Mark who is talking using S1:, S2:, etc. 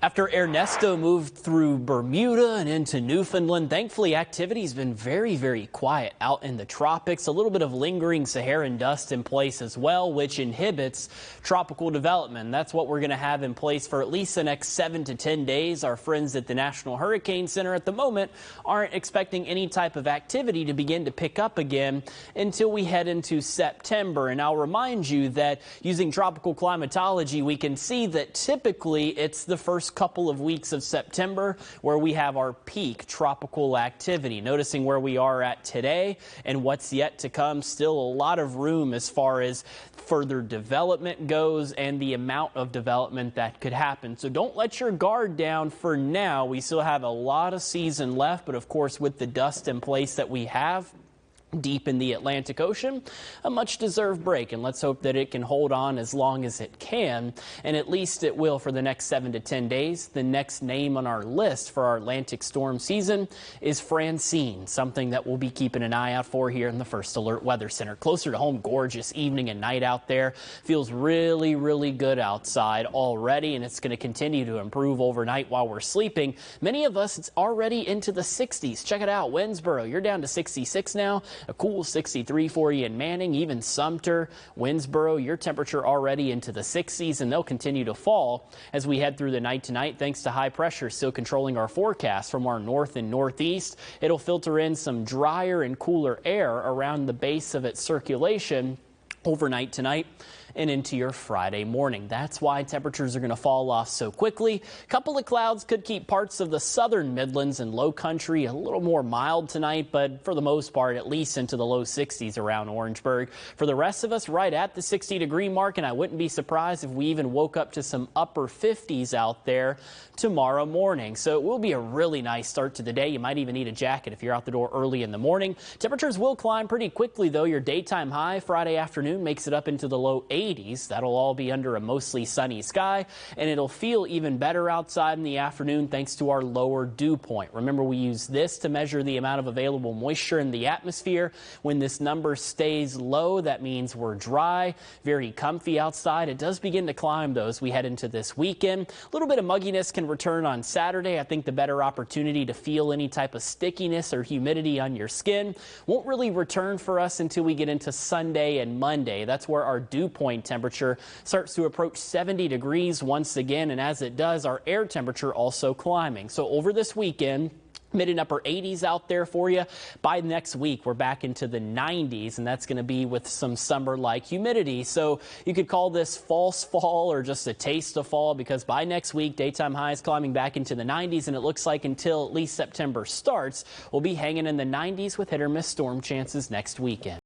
S1: After Ernesto moved through Bermuda and into Newfoundland, thankfully activity's been very quiet out in the tropics. A little bit of lingering Saharan dust in place as well, which inhibits tropical development. That's what we're going to have in place for at least the next 7 to 10 days. Our friends at the National Hurricane Center at the moment aren't expecting any type of activity to begin to pick up again until we head into September. And I'll remind you that using tropical climatology, we can see that typically it's the first couple of weeks of September where we have our peak tropical activity. Noticing where we are at today and what's yet to come, still a lot of room as far as further development goes and the amount of development that could happen. So don't let your guard down for now. We still have a lot of season left, but of course with the dust in place that we have deep in the Atlantic Ocean, a much-deserved break, and let's hope that it can hold on as long as it can, and at least it will for the next 7 to 10 days. The next name on our list for our Atlantic storm season is Francine, something that we'll be keeping an eye out for here in the First Alert Weather Center. Closer to home, gorgeous evening and night out there. Feels really good outside already, and it's going to continue to improve overnight while we're sleeping. Many of us, it's already into the 60s. Check it out, Winnsboro, you're down to 66 now. A cool 63 for you in Manning, even Sumter, Winnsboro, your temperature already into the 60s, and they'll continue to fall as we head through the night tonight thanks to high pressure still controlling our forecast from our north and northeast. It'll filter in some drier and cooler air around the base of its circulation overnight tonight and into your Friday morning. That's why temperatures are going to fall off so quickly. A couple of clouds could keep parts of the southern Midlands and low country a little more mild tonight, but for the most part, at least into the low 60s around Orangeburg. For the rest of us, right at the 60-degree mark, and I wouldn't be surprised if we even woke up to some upper 50s out there tomorrow morning. So it will be a really nice start to the day. You might even need a jacket if you're out the door early in the morning. Temperatures will climb pretty quickly, though. Your daytime high Friday afternoon makes it up into the low 80s. That'll all be under a mostly sunny sky, and it'll feel even better outside in the afternoon thanks to our lower dew point. Remember, we use this to measure the amount of available moisture in the atmosphere. When this number stays low, that means we're dry, very comfy outside. It does begin to climb, though, as we head into this weekend. A little bit of mugginess can return on Saturday. I think the better opportunity to feel any type of stickiness or humidity on your skin won't really return for us until we get into Sunday and Monday. That's where our dew point temperature starts to approach 70 degrees once again, and as it does, our air temperature also climbing. So over this weekend, mid and upper 80s out there for you. By next week, we're back into the 90s, and that's going to be with some summer-like humidity. So you could call this false fall or just a taste of fall, because by next week, daytime highs climbing back into the 90s, and it looks like until at least September starts, we'll be hanging in the 90s with hit or miss storm chances next weekend.